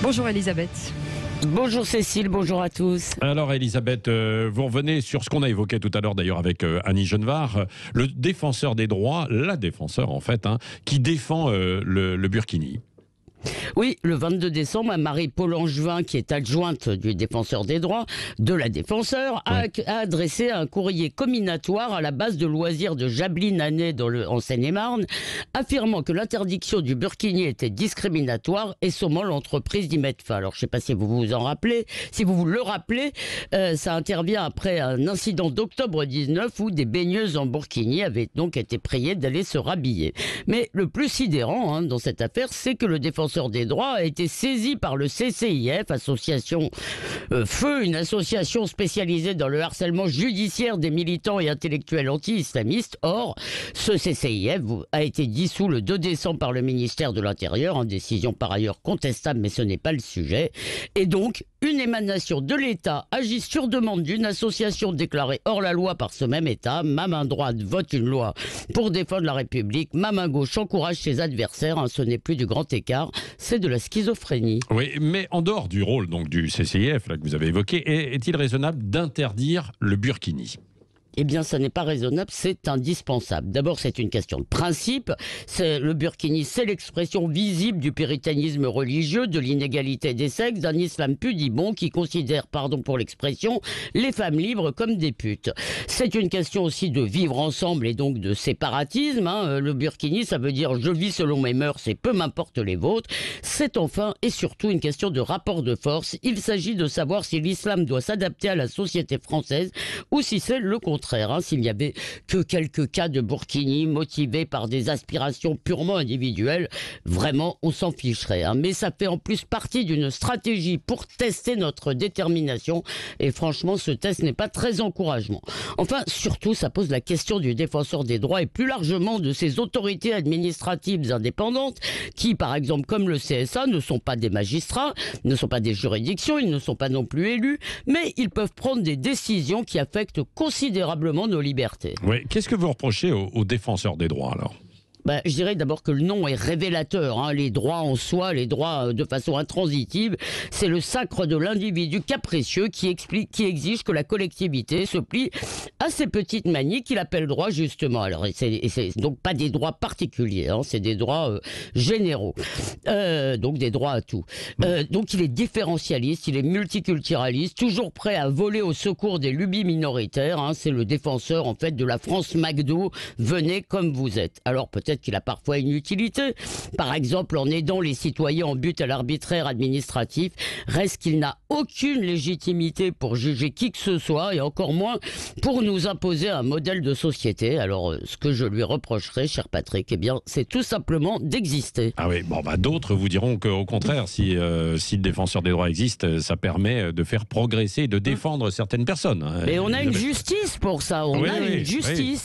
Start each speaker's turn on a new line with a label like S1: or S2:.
S1: Bonjour Elisabeth.
S2: Bonjour Cécile, bonjour à tous.
S3: Alors Elisabeth, vous revenez sur ce qu'on a évoqué tout à l'heure d'ailleurs avec Annie Genevard, le défenseur des droits, la défenseur en fait, qui défend le Burkini.
S2: Oui, le 22 décembre, Marie-Paul Langevin, qui est adjointe du défenseur des droits, de la défenseur, a adressé un courrier comminatoire à la base de loisirs de Jablin-Annay en Seine-et-Marne, affirmant que l'interdiction du burkini était discriminatoire et sommant l'entreprise d'y mettre fin. Alors, je ne sais pas si vous vous en rappelez. Si vous vous le rappelez, ça intervient après un incident d'octobre 19 où des baigneuses en burkini avaient donc été priées d'aller se rhabiller. Mais le plus sidérant dans cette affaire, c'est que le défenseur des droits a été saisi par le CCIF, association Feu, une association spécialisée dans le harcèlement judiciaire des militants et intellectuels anti-islamistes. Or, ce CCIF a été dissous le 2 décembre par le ministère de l'Intérieur, en décision par ailleurs contestable, mais ce n'est pas le sujet. Et donc, une émanation de l'État agit sur demande d'une association déclarée hors la loi par ce même État. Ma main droite vote une loi pour défendre la République. Ma main gauche encourage ses adversaires. Ce n'est plus du grand écart, c'est de la schizophrénie.
S3: Oui, mais en dehors du rôle donc du CCIF là, que vous avez évoqué, est-il raisonnable d'interdire le burkini ?
S2: Eh bien, ça n'est pas raisonnable, c'est indispensable. D'abord, c'est une question de principe. Le burkini, c'est l'expression visible du puritanisme religieux, de l'inégalité des sexes, d'un islam pudibond qui considère, pardon pour l'expression, les femmes libres comme des putes. C'est une question aussi de vivre ensemble et donc de séparatisme. Le burkini, ça veut dire je vis selon mes mœurs et peu m'importe les vôtres. C'est enfin et surtout une question de rapport de force. Il s'agit de savoir si l'islam doit s'adapter à la société française ou si c'est le contraire. S'il n'y avait que quelques cas de burkini motivés par des aspirations purement individuelles, vraiment on s'en ficherait. Mais ça fait en plus partie d'une stratégie pour tester notre détermination et franchement ce test n'est pas très encourageant. Enfin surtout ça pose la question du défenseur des droits et plus largement de ces autorités administratives indépendantes qui par exemple comme le CSA ne sont pas des magistrats, ne sont pas des juridictions, ils ne sont pas non plus élus, mais ils peuvent prendre des décisions qui affectent considérablement nos libertés.
S3: Oui. Qu'est-ce que vous reprochez aux défenseurs des droits alors ?
S2: Je dirais d'abord que le nom est révélateur. Les droits en soi, les droits de façon intransitive, c'est le sacre de l'individu capricieux qui exige que la collectivité se plie à ces petites manies qu'il appelle droits justement. Alors, c'est donc pas des droits particuliers, c'est des droits généraux. Donc des droits à tout. Donc il est différentialiste, il est multiculturaliste, toujours prêt à voler au secours des lubies minoritaires. C'est le défenseur en fait de la France McDo. Venez comme vous êtes. Alors peut-être qu'il a parfois une utilité. Par exemple, en aidant les citoyens en but à l'arbitraire administratif, reste qu'il n'a aucune légitimité pour juger qui que ce soit et encore moins pour nous imposer un modèle de société. Alors, ce que je lui reprocherais, cher Patrick, eh bien, c'est tout simplement d'exister.
S3: Ah oui, d'autres vous diront qu'au contraire, si le défenseur des droits existe, ça permet de faire progresser et de défendre certaines personnes.
S2: Mais on a une justice pour ça, on a une justice.